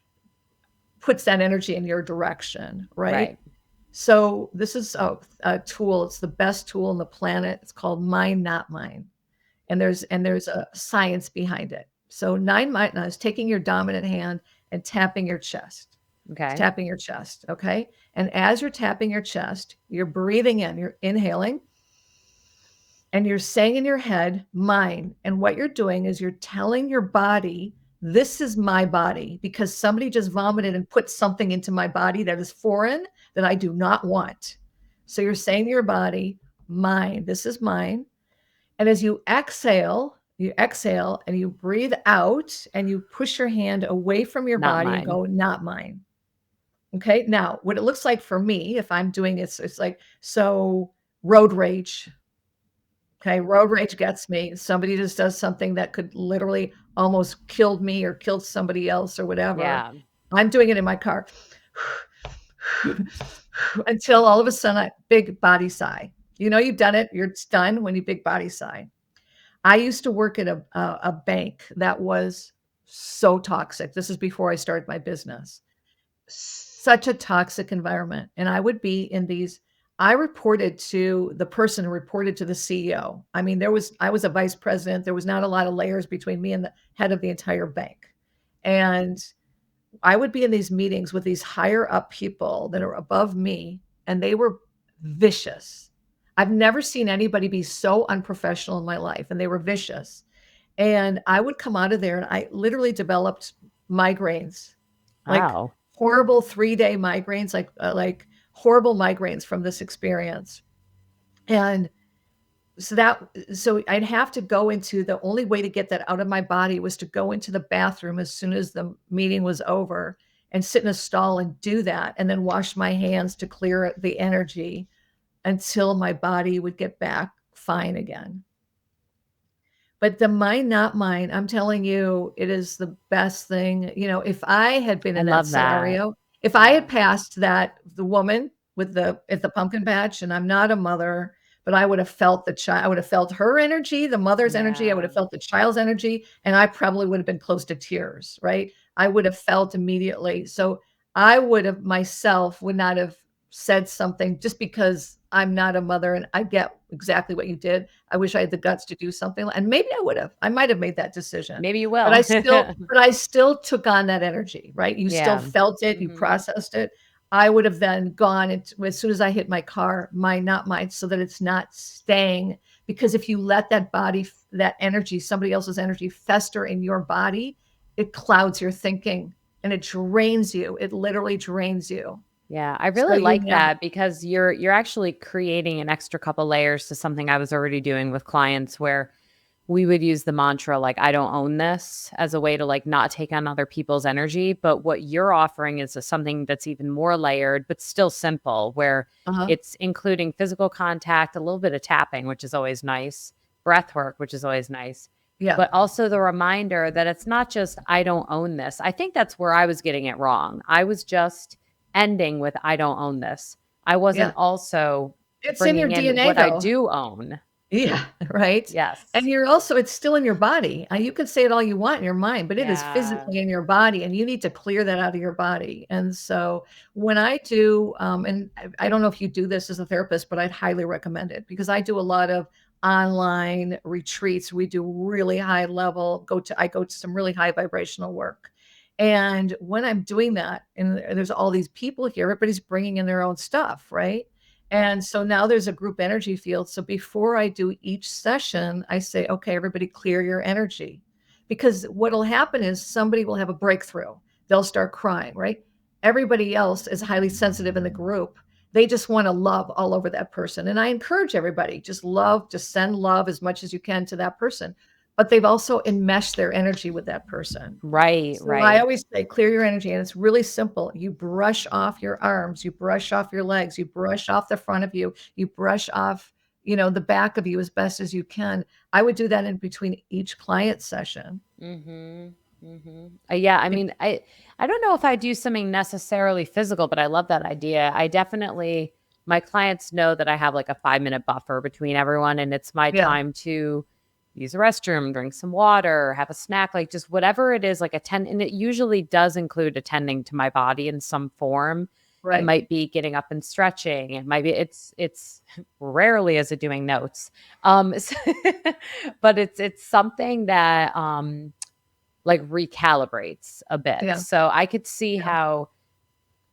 puts that energy in your direction, right? So this is a tool. It's the best tool on the planet. It's called Mind Not Mine. And there's a science behind it. So 9 Mind is taking your dominant hand and tapping your chest. Okay. Tapping your chest. Okay. And as you're tapping your chest, you're breathing in, you're inhaling, and you're saying in your head, mine. And what you're doing is you're telling your body, this is my body, because somebody just vomited and put something into my body that is foreign, that I do not want. So you're saying to your body, mine, this is mine. And as you exhale, You exhale and you breathe out and you push your hand away from your Not body and mine. go, not mine. Okay. Now, what it looks like for me, if I'm doing it, it's like, so road rage. Okay. Road rage gets me. Somebody just does something that could literally almost killed me or killed somebody else or whatever. Yeah. I'm doing it in my car until all of a sudden, big body sigh. You know, you've done it. You're done when you big body sigh. I used to work at a bank that was so toxic. This is before I started my business. Such a toxic environment. And I would be in these, I reported to the person who reported to the CEO. I mean, I was a vice president. There was not a lot of layers between me and the head of the entire bank. And I would be in these meetings with these higher up people that are above me, and they were vicious. I've never seen anybody be so unprofessional in my life, and they were vicious. And I would come out of there and I literally developed migraines, like Wow. horrible 3-day migraines, like horrible migraines from this experience. And so I'd have to go into, the only way to get that out of my body was to go into the bathroom as soon as the meeting was over and sit in a stall and do that, and then wash my hands to clear the energy until my body would get back fine again. But the mind, not mine, I'm telling you, it is the best thing. You know, if I had been I in that love that. scenario, if I Yeah. had passed that, the woman with the at the pumpkin patch, and I'm not a mother, but I would have felt the child, I would have felt her energy, the mother's energy, I would Yeah. have felt the child's energy, and I probably would have been close to tears, right? I would have felt immediately. So I would have myself would not have said something just because I'm not a mother, and I get exactly what you did. I wish I had the guts to do something, and maybe I would have. I might have made that decision, Maybe you but will. I still took on that energy, right? You still Yeah. felt it, you Mhm. processed it. I would have then gone as soon as I hit my car, mine, not mine, so that it's not staying. Because if you let that body, that energy, somebody else's energy fester in your body, it clouds your thinking and it drains you. It literally drains you. Yeah, I So really like that because you're actually creating an extra couple layers to something I was already doing with clients where we would use the mantra like I don't own this as a way to like not take on other people's energy, but what you're offering is something that's even more layered but still simple where uh-huh. it's including physical contact, a little bit of tapping, which is always nice, breath work, which is always nice, Yeah. but also the reminder that it's not just I don't own this. I think that's where I was getting it wrong. I was just ending with I don't own this. I wasn't Yeah. also It's in your bringing in DNA what I though. do own. Yeah, right? And Yes. you're also, it's still in your body. You can say it all you want in your mind, but it is Yeah. physically in your body, and you need to clear that out of your body. And so when I do, and I don't know if you do this as a therapist, but I'd highly recommend it because I do a lot of online retreats. We do really high level, I go to some really high vibrational work. And when I'm doing that, and there's all these people here, everybody's bringing in their own stuff, right? And so now there's a group energy field. So before I do each session, I say, okay, everybody clear your energy. Because what'll happen is somebody will have a breakthrough. They'll start crying, right? Everybody else is highly sensitive in the group. They just want to love all over that person. And I encourage everybody, just love, just send love as much as you can to that person. But they've also enmeshed their energy with that person. Right, So I right. always say, clear your energy. And it's really simple. You brush off your arms, you brush off your legs, you brush off the front of you, you brush off, the back of you as best as you can. I would do that in between each client session. Mhm. Mhm. Yeah, I It- mean, I don't know if I do something necessarily physical, but I love that idea. I definitely my clients know that I have like a 5-minute buffer between everyone and it's my yeah, time to use a restroom, drink some water, have a snack, like just whatever it is, like attend and it usually does include attending to my body in some form. It right. might be getting up and stretching. It might be it's rarely is it doing notes. So- but it's something that like recalibrates a bit. Yeah, So I could see yeah, how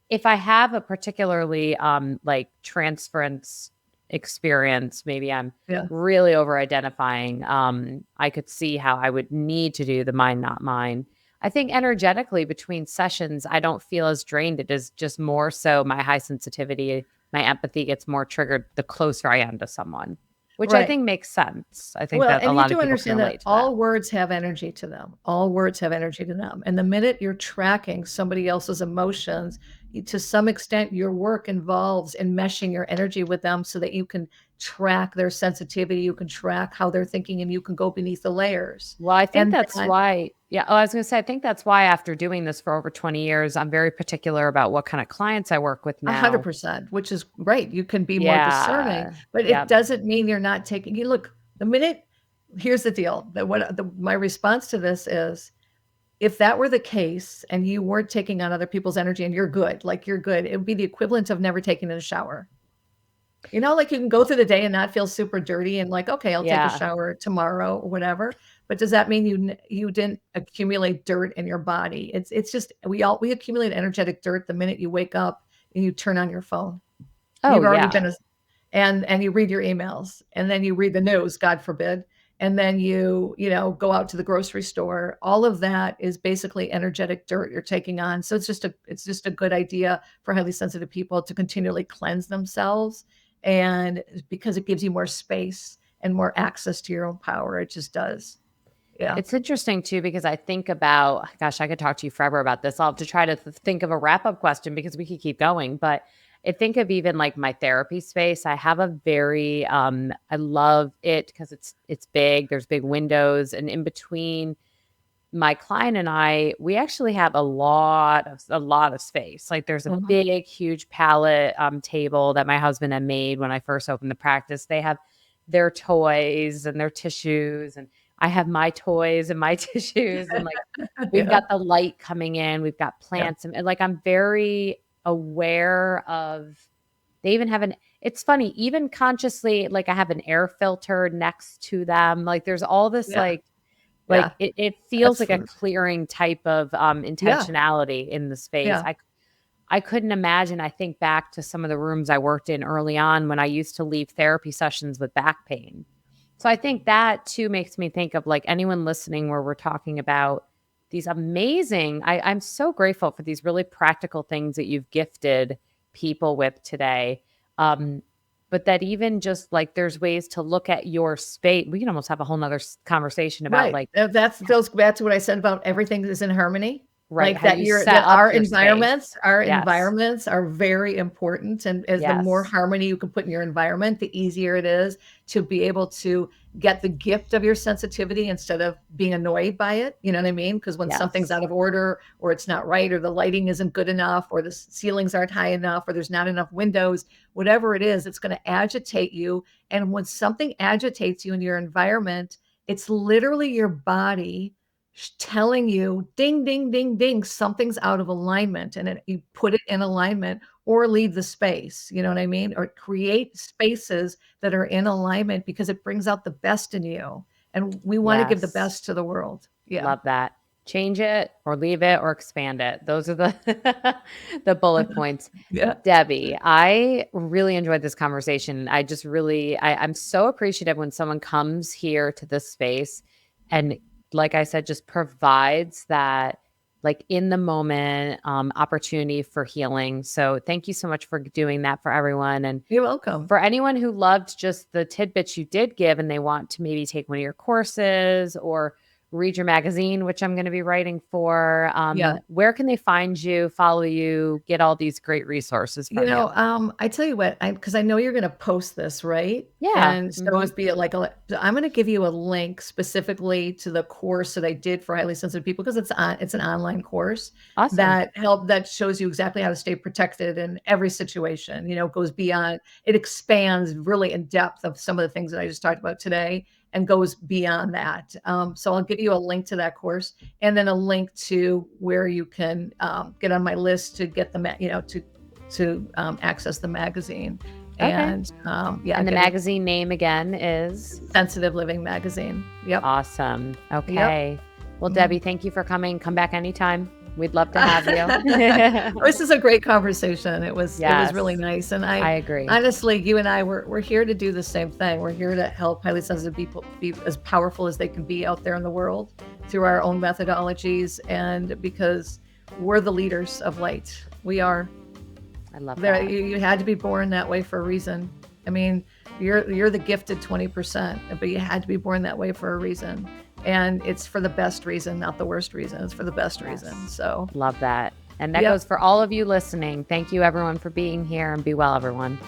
if I have a particularly like transference experience, maybe I'm yeah. really over identifying. I could see how I would need to do the mind, not mine. I think energetically between sessions, I don't feel as drained. It is just more so my high sensitivity, my empathy gets more triggered the closer I am to someone. which I Right. think makes sense. I think Well, that a and you lot of do people can understand that relate to that. all words have energy to them. All words have energy to them. And the minute you're tracking somebody else's emotions, to some extent, your work involves enmeshing your energy with them so that you can track their sensitivity, you can track how they're thinking, and you can go beneath the layers. Well, I think And that's that why, yeah. Oh, I was going to say, I think that's why after doing this for over 20 years, I'm very particular about what kind of clients I work with now. 100%, which is great. You can be more discerning, Yeah. but it Yep. doesn't mean you're not taking you look, the minute here's the deal. That what my response to this is if that were the case and you weren't taking on other people's energy and you're good, like you're good, it would be the equivalent of never taking a shower. You know, like you can go through the day and not feel super dirty and like, okay, I'll take a Yeah. shower tomorrow or whatever. But does that mean you didn't accumulate dirt in your body? It's just we accumulate energetic dirt the minute you wake up and you turn on your phone. Oh, You've already yeah. been and you read your emails, and then you read the news, God forbid, and then go out to the grocery store. All of that is basically energetic dirt you're taking on. So it's just a good idea for highly sensitive people to continually cleanse themselves, and because it gives you more space and more access to your own power. It just does. Yeah. It's interesting too, because I think about, gosh, I could talk to you forever about this. I'll have to try to think of a wrap up question because we could keep going. But I think of even like my therapy space. I have a very, I love it because it's big. There's big windows, and in between my client and I, we actually have a lot of space. Like there's a Mhm. big, huge pallet table that my husband had made when I first opened the practice. They have their toys and their tissues, and I have my toys and my tissues, and like we've Yeah. got the light coming in, we've got Yeah. plants, and like I'm very aware of. They even have it's funny, even consciously, like I have an air filter next to them. Like there's all this Yeah. like Yeah. it feels That's like a clearing type of yeah. intentionality in the space. Yeah. I couldn't imagine. I think back to some of the rooms I worked in early on when I used to leave therapy sessions with back pain. So I think that too makes me think of like anyone listening where we're talking about these amazing, I'm so grateful for these really practical things that you've gifted people with today. Um, but that even just like there's ways to look at your space. We can almost have a whole nother conversation about Right. like, That's goes back to what I said about everything is in harmony. right, Like how that you you're set that up your space. our Yes. environments are very important. And as the more Yes. harmony you can put in your environment, the easier it is to be able to get the gift of your sensitivity instead of being annoyed by it. You know what I mean? Because when something's Yes. out of order or it's not right or the lighting isn't good enough or the ceilings aren't high enough or there's not enough windows, whatever it is, it's going to agitate you. And when something agitates you in your environment, it's literally your body telling you, ding, ding, ding, ding, something's out of alignment. And you put it in alignment or leave the space. You know what I mean? Or create spaces that are in alignment because it brings out the best in you. And we want to give the Yes. best to the world. Yeah. Love that. Change it or leave it or expand it. Those are the the bullet points. Yeah. Debbie, I really enjoyed this conversation. I just really I'm so appreciative when someone comes here to this space and like I said, just provides that like in the moment opportunity for healing. So thank you so much for doing that for everyone. And You're welcome. for anyone who loved just the tidbits you did give and they want to maybe take one of your courses or read your magazine, which I'm going to be writing for, Yeah. where can they find you, follow you, get all these great resources from you? I tell you what, because I know you're gonna post this, right? Yeah. And so Hmm. it'd be like I'm gonna give you a link specifically to the course that I did for highly sensitive people because it's an online course Awesome. that shows you exactly how to stay protected in every situation. It goes beyond, it expands really in depth of some of the things that I just talked about today and goes beyond that. So I'll give you a link to that course and then a link to where you can get on my list to get to access the magazine. Okay. And yeah, And the get it. magazine name again is? Sensitive Living magazine. Yep. Awesome. Yep. Okay. Well, Mhm. Debbie, thank you for coming. Come back anytime. We'd love to have you. This is a great conversation. It was really Yes, nice. And I I agree. honestly, you and I we're here to do the same thing. We're here to help highly sensitive people be as powerful as they can be out there in the world through our own methodologies and because we're the leaders of light. We are. I love There that. you had to be born that way for a reason. I mean, you're the gifted 20%, but you had to be born that way for a reason. And it's for the best reason, not the worst reason. It's for the best reason. So Love that. And that yep. goes for all of you listening. Thank you, everyone, for being here, and be well, everyone.